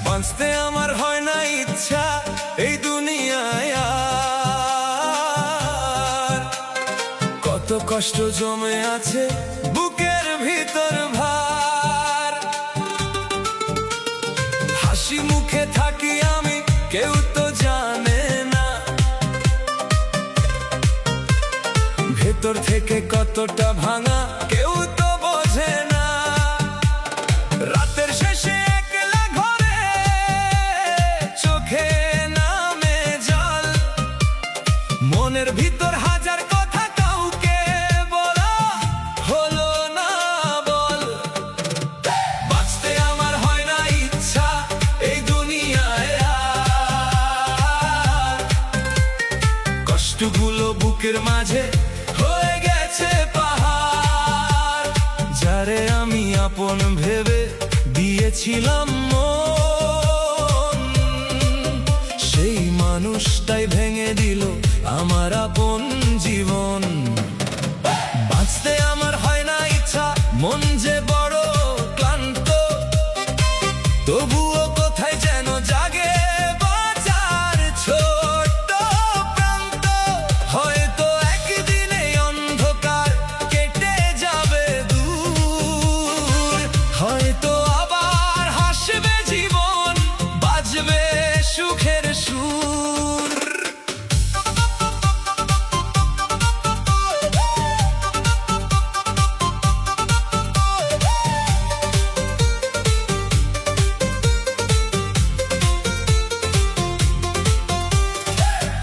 বাঁচতে আমার হয় না ইচ্ছা এই দুনিয়ায় আর। কত কষ্ট জমে আছে বুকের ভিতর ভার। হাসি মুখে থাকি আমি, কেউ তো জানে না ভেতর থেকে কতটা ভাঙা, কেউ তো বোঝে না। রাতের শেষে একলা ঘরে চোখে নামে জল, মনের ভিতর হাজার কথা, কাউকে বলা হলো না বল। বাঁচতে আমার হয় না ইচ্ছা এই দুনিয়ায় আর। কষ্টগুলো বুকের মাঝে হয়ে গেছে পাহাড়। যারে আমি আপন ভেবে দিয়েছিলাম মন, সেই মানুষটাই ভেঙে দিল আমার আপন জীবন। বাঁচতে আমার হয় না ইচ্ছা, মন যে বড় ক্লান্ত, তবুও কোথায় যেন জাগে বাঁচার ছোট্ট প্রান্ত। হয়তো একদিন এই অন্ধকার কেটে যাবে দূর, হয়তো আবার হাসবে জীবন, বাজবে সুখের সুর।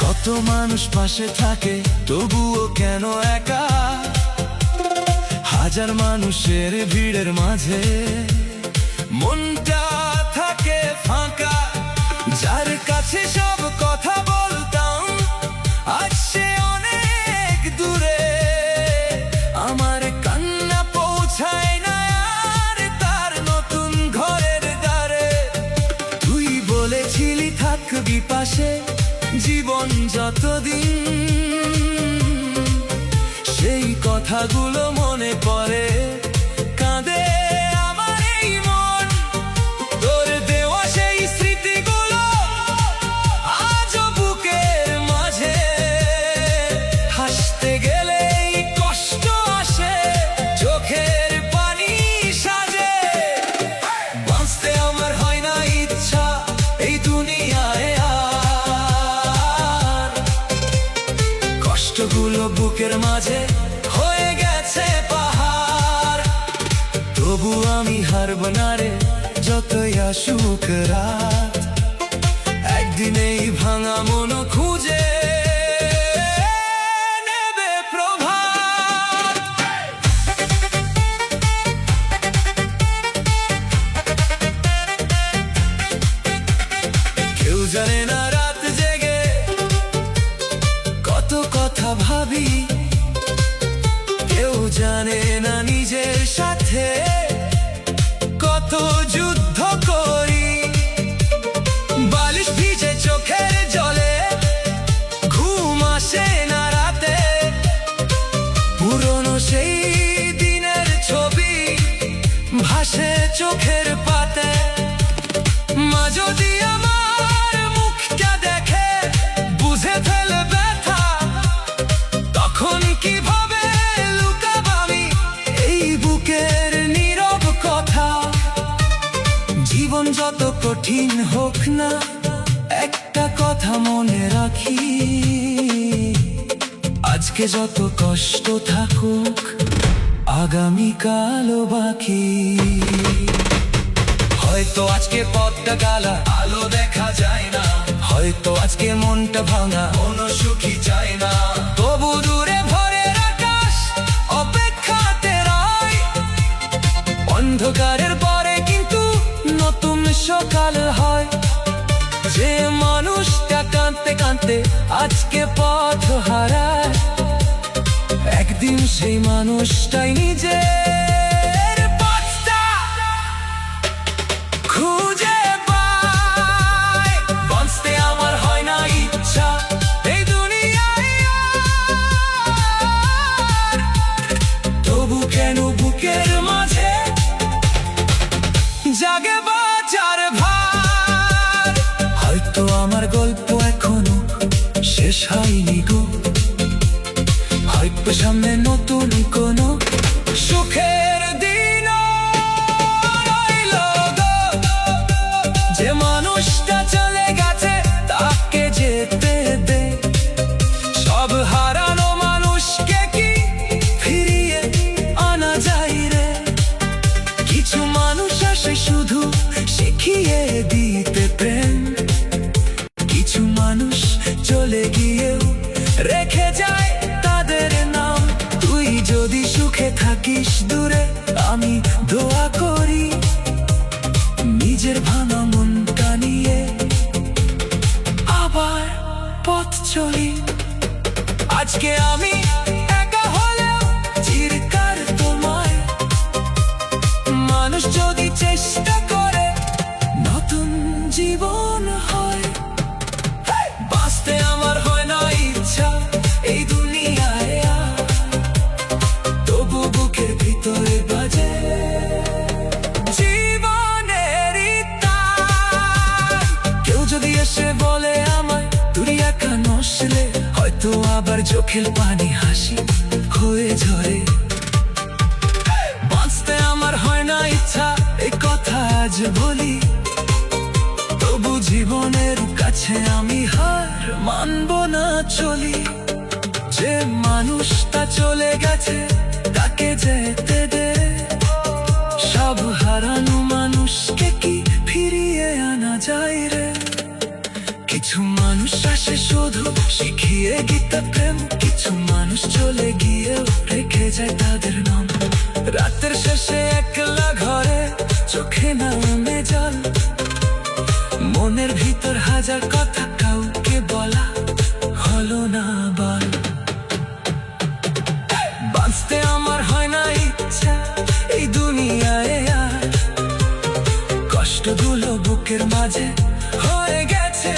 কত মানুষ পাশে থাকে তবুও কেন একা, হাজার মানুষের ভিড়ের মাঝে মনটা থাকে ফাঁকা। যার কাছে সব কথা বলতাম আজ সে অনেক দূরে, আমার কান্না পৌঁছায় না আর তার নতুন ঘরের দ্বারে। তুই বলেছিলি থাকবি পাশে জীবন যতদিন, সেই কথাগুলো মনে পড়ে কাঁদে আমার এই মন। তোর দেওয়া সেই স্মৃতিগুলো আজও বুকের মাঝে, হাসতে গেলেই কষ্ট আসে, চোখের পানি সাজে। বাঁচতে আমার হয় না ইচ্ছা এই দুনিয়ায় আর। কষ্টগুলো বুকের মাঝে হয়ে গেছে পাহাড়, তবু আমি হারব না রে যতই আসুক রাত। একদিন এই ভাঙা মন খুঁজে নেবে প্রভাত। কেউ জানে না রাত জেগে কত কথা ভাবি, কেউ জানে না নিজের সাথে কত যুদ্ধ করি। বালিশ ভিজে চোখের জলে, ঘুম আসে না রাতে, পুরনো সেই দিনের ছবি ভাসে চোখের পাতে। মা যদি আমার মুখটা দেখে বুঝে ফেলে ব্যথা, তখন কিভাবে লুকাব আমি এই বুকের নীরব কথা। জীবন যত কঠিন হোক না, একটা কথা মনে রাখি, আজকে যত কষ্ট থাকুক আগামীকালও বাকি। হয়তো আজকে পথটা গালা, আলো দেখা যায় না, হয়তো আজকে মনটা ভাঙা, কোনো সুখী চায় না। তবু দূরে ভোরের আকাশ অপেক্ষাতে রয়, অন্ধকারের পরে কিন্তু নতুন সকাল হয়। টানতে আজকে পথ হারায়, একদিন সেই মানুষটাই নিজের পথটা খুঁজে পায়। বাঁচতে আমার হয় না ইচ্ছা এই দুনিয়ায় আর, তবু কেন বুকের মাঝে জাগে বাঁচার ভার। হয়তো আমার গল্প এখনো শেষ হয়নি গো, হয়তো সামনে নতুন কোনো সুখের দিন রইল গো। যে মানুষটা চলে গেছে তাকে যেতে দে, সব হারানো মানুষকে কি ফিরিয়ে আনা যায় রে? কিছু মানুষ আসে শুধু শিখিয়ে দিতে প্রেম, কিছু মানুষ চলে গিয়েও রেখে যায় তাদের নাম। তুই যদি সুখে থাকিস দূরে, আমি দোয়া করি নিজের ভাঙা মনটা নিয়ে আবার পথ চলি। আজকে আমি একা হলেও চিরকাল তোমায়, মানুষ যদি চেষ্টা করে নতুন জীবন হয়। বাঁচতে আমার হয় না ইচ্ছা এই দুনিয়ায় আর, তবু বুকের ভিতরে বাজে জীবনের তার। কেউ যদি এসে বলে আমায় তুই একা নসলে, হয়তো আবার চোখের পানি হাসি হয়ে ঝরে। বাঁচতে আমার হয় না ইচ্ছা এই কথা আজ বলি, তবু জীবনের কাছে আমি হার মানব না চলি। যে মানুষটা চলে গেছে তাকে যেতে দে, সব হারানো মানুষকে কি ফিরিয়ে আনা যায় রে? কিছু মানুষ আসে শুধু শিখিয়ে গীতা প্রেম, কিছু মানুষ চলে গিয়েও রেখে যায় তাদের নাম। রাতের শেষে একলা ঘরে চোখে নামে জল, মনের ভিতর হাজার কথা কাউকে বলা হলো না বল। বাঁচতে আমার হয় না ইচ্ছা এই দুনিয়ায় আর, কষ্টগুলো বুকের মাঝে হয়ে গেছে।